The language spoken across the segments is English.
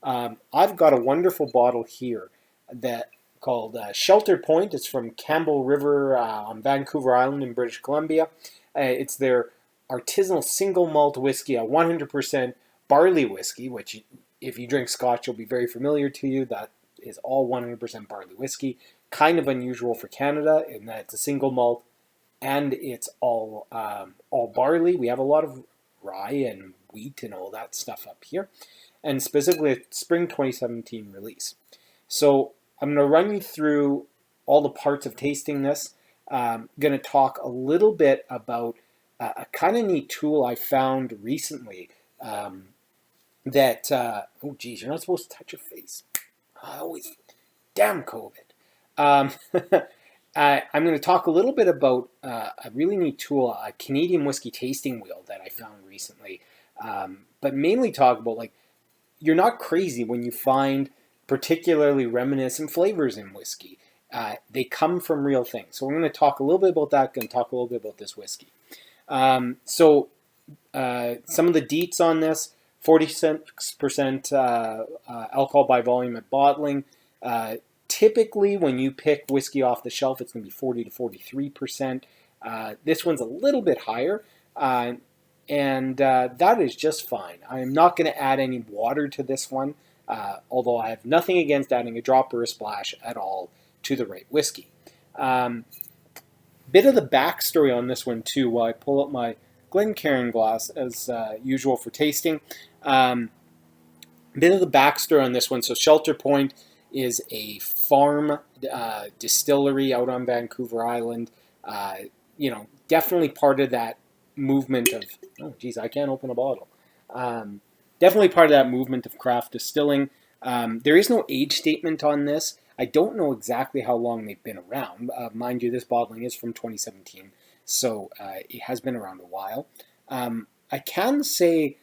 I've got a wonderful bottle here that called Shelter Point. It's from Campbell River on Vancouver Island in British Columbia. It's their artisanal single malt whiskey, a 100% barley whiskey, which if you drink Scotch, will be very familiar to you. That is all 100% barley whiskey. Kind of unusual for Canada in that it's a single malt and it's all barley. We have a lot of rye and wheat and all that stuff up here, and specifically a spring 2017 release. So I'm going to run you through all the parts of tasting this. I'm going to talk a little bit about a kind of neat tool I found recently oh geez, you're not supposed to touch your face. I always, damn COVID. Um, I'm going to talk a little bit about a really neat tool, a Canadian whiskey tasting wheel that I found recently, but mainly talk about like you're not crazy when you find particularly reminiscent flavors in whiskey. They come from real things. So we're going to talk a little bit about that. Going to talk a little bit about this whiskey. Some of the deets on this: 46% alcohol by volume at bottling. Typically, when you pick whiskey off the shelf, it's going to be 40 to 43%. This one's a little bit higher, and that is just fine. I am not going to add any water to this one, although I have nothing against adding a drop or a splash at all to the right whiskey. Bit of the backstory on this one too, while I pull up my Glencairn glass as usual for tasting. Bit of the backstory on this one. So Shelter Point is a farm distillery out on Vancouver Island. Definitely part of that movement of, oh geez, I can't open a bottle. Definitely part of that movement of craft distilling. There is no age statement on this. I don't know exactly how long they've been around. Mind you, this bottling is from 2017, so it has been around a while. I can say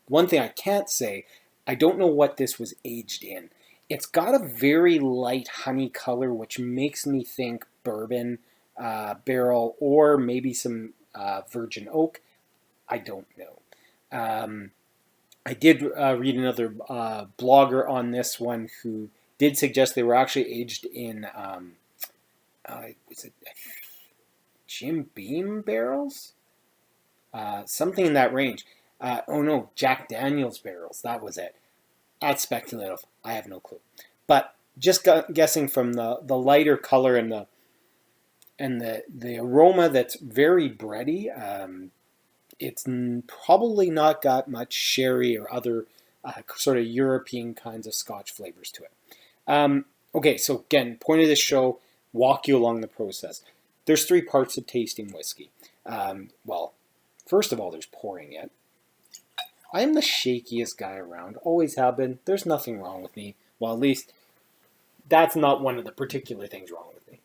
one thing I can't say, I don't know what this was aged in. It's got a very light honey color, which makes me think bourbon barrel or maybe some virgin oak. I don't know. I did read another blogger on this one who did suggest they were actually aged in was it Jim Beam barrels? Something in that range. Jack Daniels barrels. That was it. That's speculative. I have no clue. But just guessing from the lighter color and the aroma that's very bready, it's probably not got much sherry or other sort of European kinds of Scotch flavors to it. Okay, so again, point of this show, walk you along the process. There's 3 parts of tasting whiskey. First of all, there's pouring it. I am the shakiest guy around, always have been. There's nothing wrong with me. Well, at least that's not one of the particular things wrong with me.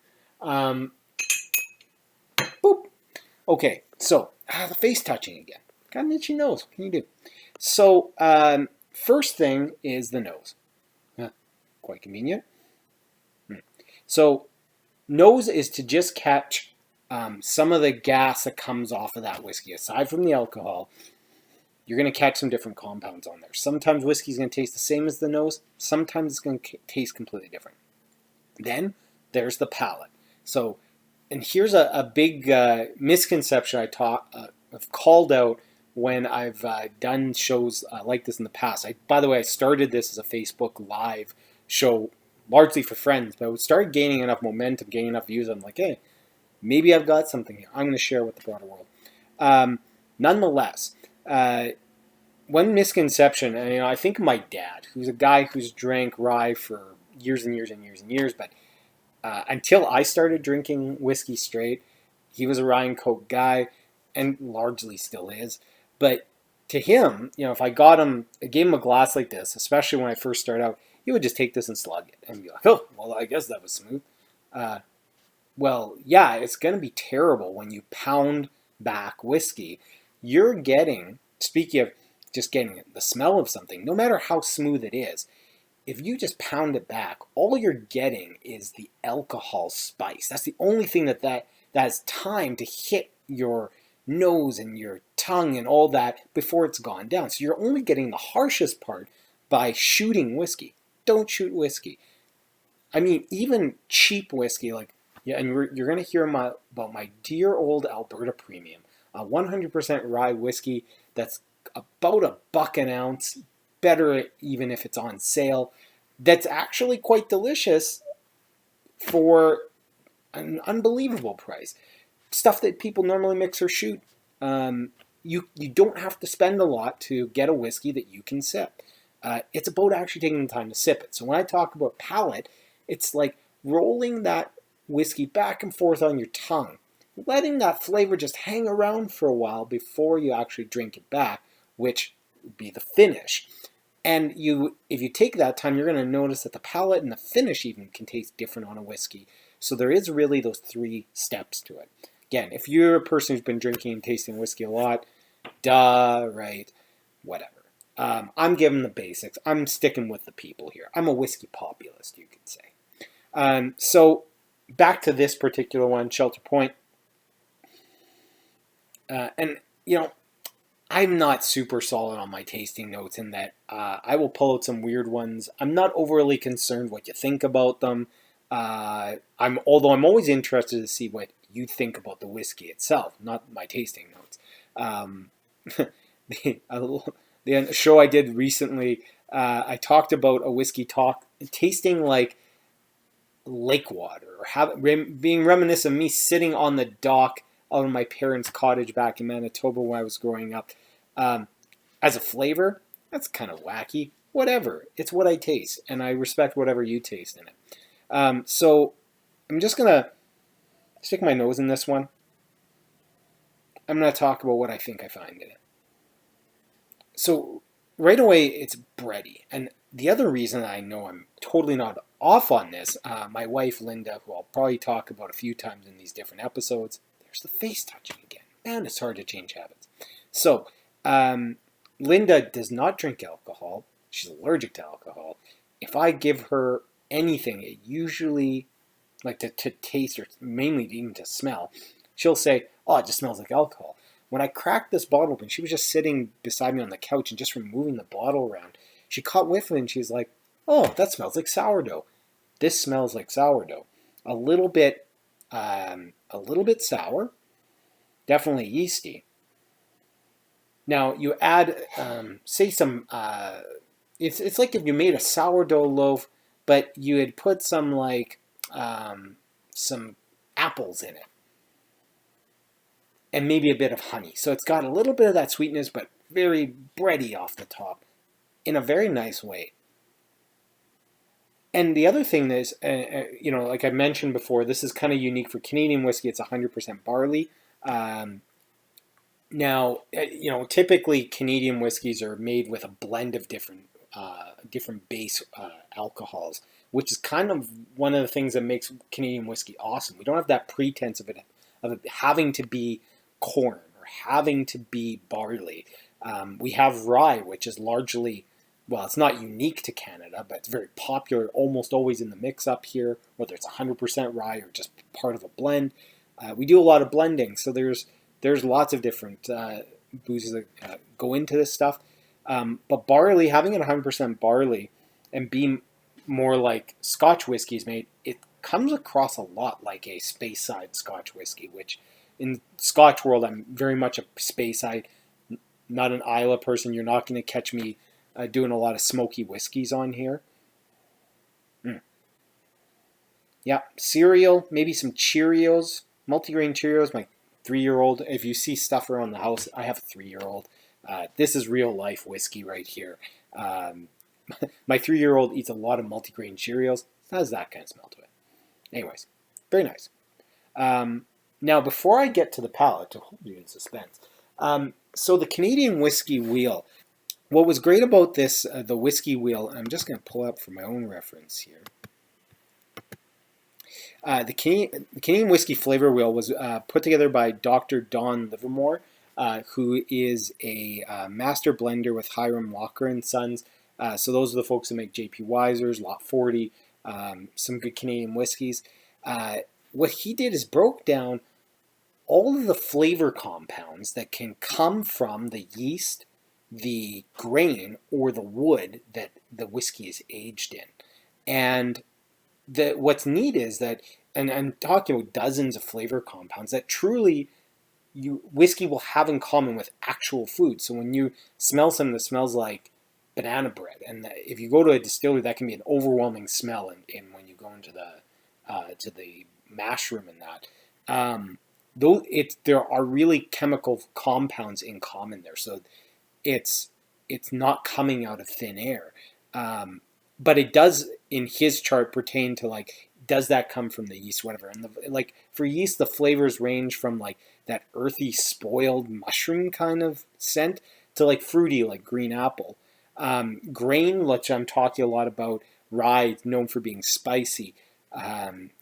Boop. Okay, so the face touching again. Got an itchy nose. What can you do? So, first thing is the nose. Quite convenient. So, nose is to just catch some of the gas that comes off of that whiskey. Aside from the alcohol, you're going to catch some different compounds on there. Sometimes whiskey is going to taste the same as the nose. Sometimes it's going to taste completely different. Then there's the palate. So, and here's a big misconception I've called out when I've done shows like this in the past. By the way, I started this as a Facebook Live show largely for friends, but it started gaining enough momentum, gaining enough views. I'm like, hey, maybe I've got something here. I'm going to share with the broader world. Nonetheless, one misconception, and I think of my dad, who's a guy who's drank rye for years and years and years and years, but until I started drinking whiskey straight, he was a rye and coke guy, and largely still is. But to him, if I gave him a glass like this, especially when I first started out, he would just take this and slug it and be like, oh, well, I guess that was smooth. Well, yeah, it's going to be terrible when you pound back whiskey. You're getting, speaking of just getting the smell of something, no matter how smooth it is, if you just pound it back, all you're getting is the alcohol spice. That's the only thing that has time to hit your nose and your tongue and all that before it's gone down. So you're only getting the harshest part by shooting whiskey. Don't shoot whiskey. I mean, even cheap whiskey, like, yeah, and you're going to hear about my dear old Alberta Premium, a 100% rye whiskey that's about $1 an ounce, better even if it's on sale. That's actually quite delicious for an unbelievable price. Stuff that people normally mix or shoot. You don't have to spend a lot to get a whiskey that you can sip. It's about actually taking the time to sip it. So when I talk about palate, it's like rolling that whiskey back and forth on your tongue, letting that flavor just hang around for a while before you actually drink it back, which would be the finish. And if you take that time, you're going to notice that the palate and the finish even can taste different on a whiskey. So there is really those 3 steps to it. Again, if you're a person who's been drinking and tasting whiskey a lot, right, whatever. I'm giving the basics. I'm sticking with the people here. I'm a whiskey populist, you could say. So back to this particular one, Shelter Point. And, I'm not super solid on my tasting notes in that I will pull out some weird ones. I'm not overly concerned what you think about them. Although I'm always interested to see what you think about the whiskey itself, not my tasting notes. The show I did recently, I talked about a whiskey tasting like lake water, or being reminiscent of me sitting on the dock out of my parents' cottage back in Manitoba when I was growing up. As a flavor, that's kind of wacky. Whatever. It's what I taste, and I respect whatever you taste in it. So I'm just going to stick my nose in this one. I'm going to talk about what I think I find in it. So right away, it's bready. And the other reason I know I'm totally not off on this, my wife, Linda, who I'll probably talk about a few times in these different episodes, there's the face touching again. Man, it's hard to change habits. So Linda does not drink alcohol. She's allergic to alcohol. If I give her anything, it usually, like to taste or mainly even to smell, she'll say, oh, it just smells like alcohol. When I cracked this bottle open, she was just sitting beside me on the couch and just removing the bottle around. She caught whiff of it and she's like, oh, that smells like sourdough. This smells like sourdough. A little bit sour, definitely yeasty. Now you add, say some, it's like if you made a sourdough loaf, but you had put some some apples in it. And maybe a bit of honey. So it's got a little bit of that sweetness, but very bready off the top in a very nice way. And the other thing is, like I mentioned before, this is kind of unique for Canadian whiskey. It's 100% barley. Now, typically Canadian whiskeys are made with a blend of different base alcohols, which is kind of one of the things that makes Canadian whiskey awesome. We don't have that pretense of it having to be corn or having to be barley. We have rye, which is largely, well, it's not unique to Canada, but it's very popular, almost always in the mix up here, whether it's 100% rye or just part of a blend. We do a lot of blending, so there's lots of different boozes that go into this stuff. But barley, having it 100% barley and being more like Scotch whiskey is made, it comes across a lot like a Speyside Scotch whiskey, which in Scotch world, I'm very much a Speyside, not an Islay person. You're not going to catch me doing a lot of smoky whiskeys on here. Yeah, cereal, maybe some Cheerios, multigrain Cheerios. My 3-year-old, if you see stuff around the house, I have a 3-year-old. This is real life whiskey right here. My 3-year-old eats a lot of multigrain Cheerios. It has that kind of smell to it. Anyways, very nice. Now, before I get to the palate, to hold you in suspense, so the Canadian Whiskey Wheel, what was great about this, the Whiskey Wheel, I'm just going to pull up for my own reference here. The Canadian Whiskey Flavor Wheel was put together by Dr. Don Livermore, who is a master blender with Hiram Walker and Sons. So those are the folks that make J.P. Wiser's, Lot 40, some good Canadian whiskeys. What he did is broke down all of the flavor compounds that can come from the yeast, the grain, or the wood that the whiskey is aged in. And what's neat is that, and I'm talking about dozens of flavor compounds that truly whiskey will have in common with actual food. So when you smell something that smells like banana bread, and if you go to a distillery, that can be an overwhelming smell. And when you go into the mash room and that, though there are really chemical compounds in common there. So it's not coming out of thin air. But it does, in his chart, pertain to like, does that come from the yeast, whatever. And like for yeast, the flavors range from like that earthy, spoiled mushroom kind of scent to like fruity, like green apple. Grain, which I'm talking a lot about, rye, known for being spicy.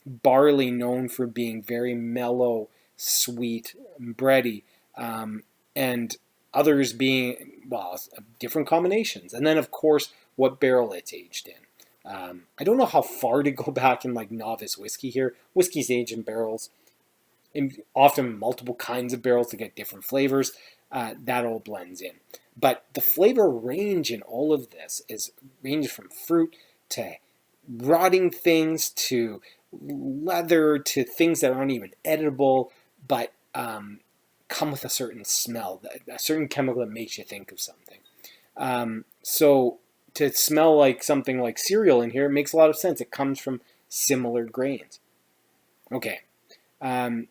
Barley, known for being very mellow, sweet, bready. And others being, well, different combinations. And then, of course, what barrel it's aged in. I don't know how far to go back in like novice whiskey here. Whiskey's aged in barrels, often multiple kinds of barrels to get different flavors. That all blends in. But the flavor range in all of this is ranges from fruit to rotting things to leather to things that aren't even edible, but come with a certain smell, a certain chemical that makes you think of something. So to smell like something like cereal in here, it makes a lot of sense. It comes from similar grains. Okay,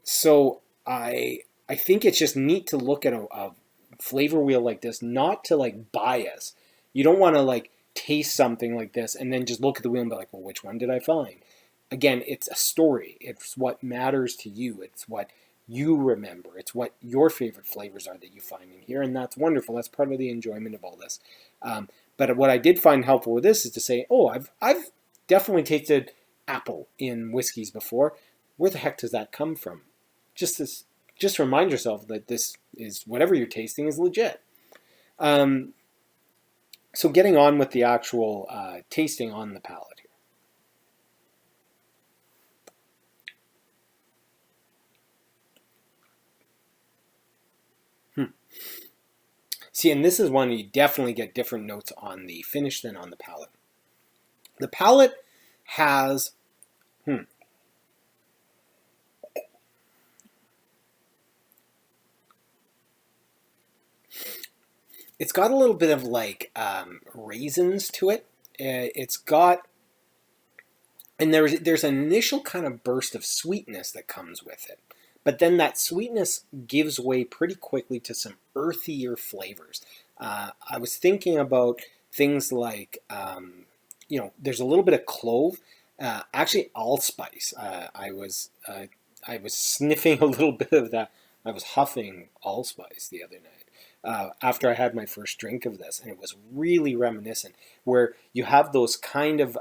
so I think it's just neat to look at a flavor wheel like this, not to like bias. You don't want to like taste something like this and then just look at the wheel and be like, well, which one did I find? Again, it's a story. It's what matters to you. It's what you remember. It's what your favorite flavors are that you find in here, and that's wonderful. That's part of the enjoyment of all this. But what I did find helpful with this is to say, oh, I've definitely tasted apple in whiskeys before. Where the heck does that come from? Just remind yourself that this is, whatever you're tasting is legit. So getting on with the actual tasting on the palate here. See, and this is one you definitely get different notes on the finish than on the palate. The palate has, it's got a little bit of like raisins to it. It's got, and there's an initial kind of burst of sweetness that comes with it. But then that sweetness gives way pretty quickly to some earthier flavors. I was thinking about things like, there's a little bit of clove, actually allspice. I was sniffing a little bit of that. I was huffing allspice the other night after I had my first drink of this, and it was really reminiscent, where you have those kind of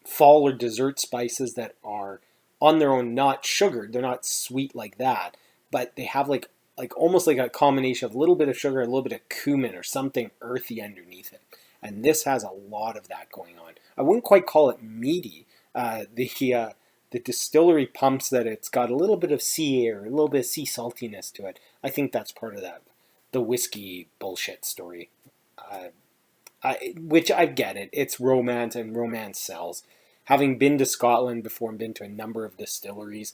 fall or dessert spices that are on their own not sugared. They're not sweet like that, but they have like almost like a combination of a little bit of sugar and a little bit of cumin or something earthy underneath it. And this has a lot of that going on. I wouldn't quite call it meaty. The distillery pumps that it's got a little bit of sea air, a little bit of sea saltiness to it. I think that's part of that, the whiskey bullshit story. Which I get it. It's romance, and romance sells. Having been to Scotland before and been to a number of distilleries,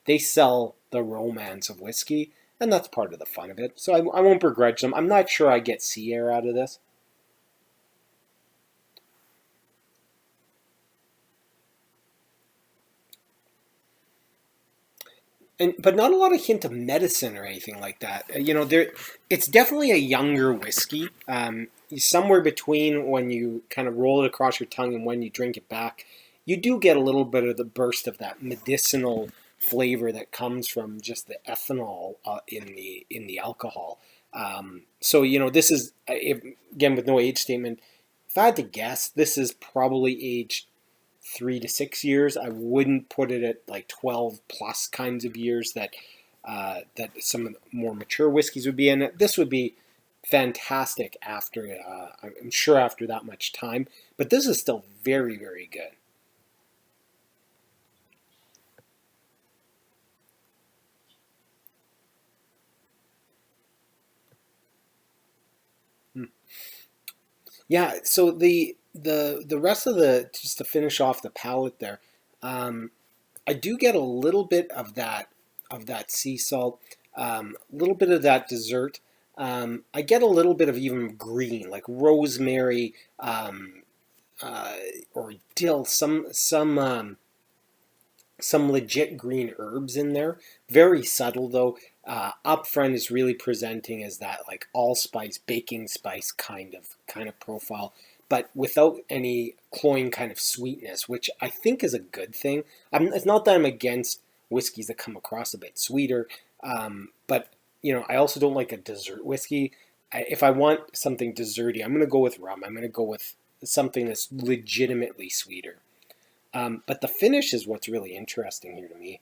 they sell the romance of whiskey, and that's part of the fun of it. So I won't begrudge them. I'm not sure I get sea air out of this. But not a lot of hint of medicine or anything like that. It's definitely a younger whiskey. Somewhere between when you kind of roll it across your tongue and when you drink it back, you do get a little bit of the burst of that medicinal flavor that comes from just the ethanol in the alcohol. So this is, again, with no age statement. If I had to guess, this is probably aged 3 to 6 years. I wouldn't put it at like 12 plus kinds of years that some of the more mature whiskeys would be in. This would be fantastic after, I'm sure after that much time, but this is still very, very good. Yeah, so the rest of the, just to finish off the palate there, um, I do get a little bit of that sea salt, a little bit of that dessert. I get a little bit of even green, like rosemary, uh, or dill, some legit green herbs in there. Very subtle though. Up front is really presenting as that like allspice, baking spice kind of profile, but without any cloying kind of sweetness, which I think is a good thing. It's not that I'm against whiskeys that come across a bit sweeter, but I also don't like a dessert whiskey. If I want something desserty, I'm going to go with rum. I'm going to go with something that's legitimately sweeter. But the finish is what's really interesting here to me.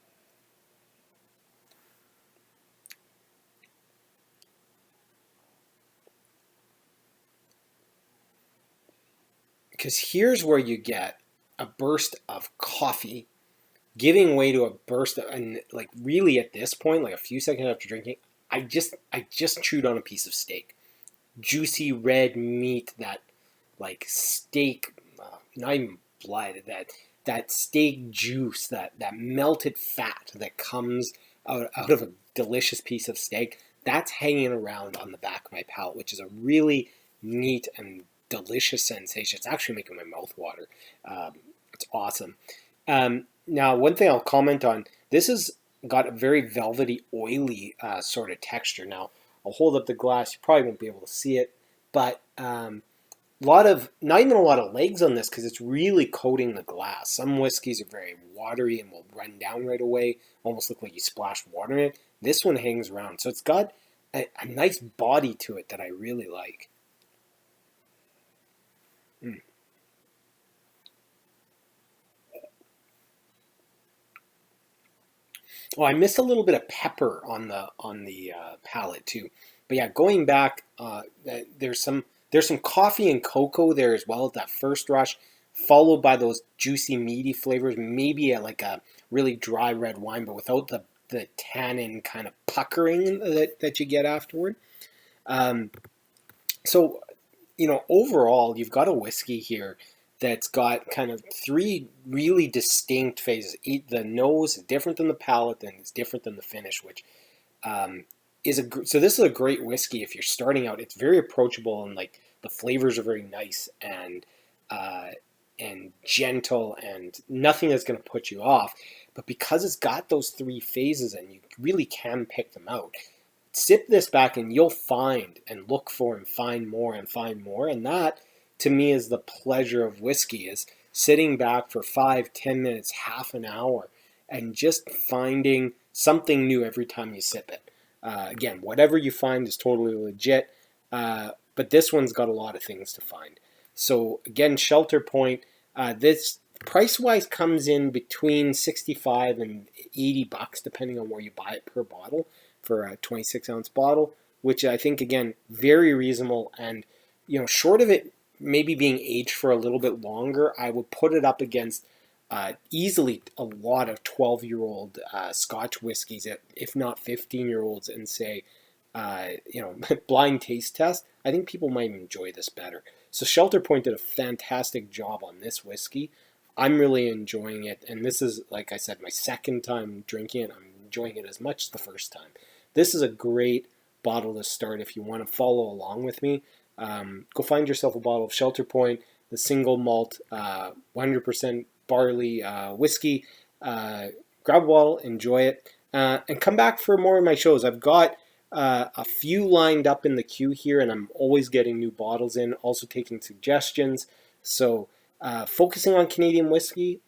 Because here's where you get a burst of coffee giving way to a burst of, and like really at this point, like a few seconds after drinking, I just chewed on a piece of steak. Juicy red meat, that like steak, not even blood, that steak juice, that melted fat that comes out of a delicious piece of steak, that's hanging around on the back of my palate, which is a really neat and delicious sensation. It's actually making my mouth water. It's awesome. Now, one thing I'll comment on, this has got a very velvety, oily sort of texture. Now, I'll hold up the glass. You probably won't be able to see it, but not even a lot of legs on this because it's really coating the glass. Some whiskeys are very watery and will run down right away, almost look like you splashed water in it. This one hangs around, so it's got a nice body to it that I really like. Mm. Oh, I missed a little bit of pepper on the palate too. But yeah, going back, there's some coffee and cocoa there as well at that first rush, followed by those juicy meaty flavors. Maybe like a really dry red wine, but without the tannin kind of puckering that you get afterward. Um, so overall, you've got a whiskey here that's got kind of three really distinct phases. The nose is different than the palate, and it's different than the finish, which um, so this is a great whiskey if you're starting out. It's very approachable, and like the flavors are very nice uh, and gentle, and nothing that's going to put you off. But because it's got those three phases, and you really can pick them out, sip this back and you'll find and look for and find more and find more. And that to me is the pleasure of whiskey, is sitting back for 5, 10 minutes, half an hour, and just finding something new every time you sip it. Again, whatever you find is totally legit, but this one's got a lot of things to find. So again, Shelter Point, this price wise comes in between 65 and $80 depending on where you buy it per bottle for a 26-ounce bottle, which I think, again, very reasonable. And, short of it maybe being aged for a little bit longer, I would put it up against easily a lot of 12-year-old Scotch whiskeys, if not 15-year-olds, and say, blind taste test. I think people might enjoy this better. So Shelter Point did a fantastic job on this whiskey. I'm really enjoying it, and this is, like I said, my second time drinking it. I'm enjoying it as much as the first time. This is a great bottle to start if you want to follow along with me. Go find yourself a bottle of Shelter Point, the single malt, 100% barley whiskey. Grab a bottle, enjoy it, and come back for more of my shows. I've got a few lined up in the queue here, and I'm always getting new bottles in, also taking suggestions. So focusing on Canadian whiskey,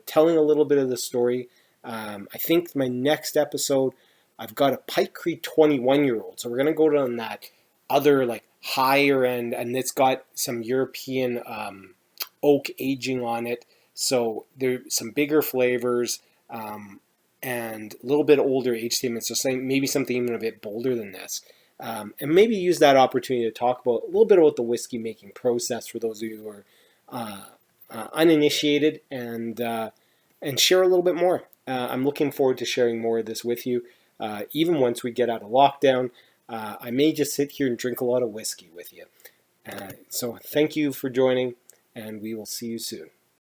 telling a little bit of the story. I think my next episode, I've got a Pike Creek 21-year-old. So we're going to go down that other like higher end, and it's got some European oak aging on it. So there's some bigger flavors and a little bit older age statements. So maybe something even a bit bolder than this. And maybe use that opportunity to talk about a little bit about the whiskey making process for those of you who are uninitiated, and share a little bit more. I'm looking forward to sharing more of this with you. Even once we get out of lockdown, I may just sit here and drink a lot of whiskey with you. So thank you for joining, and we will see you soon.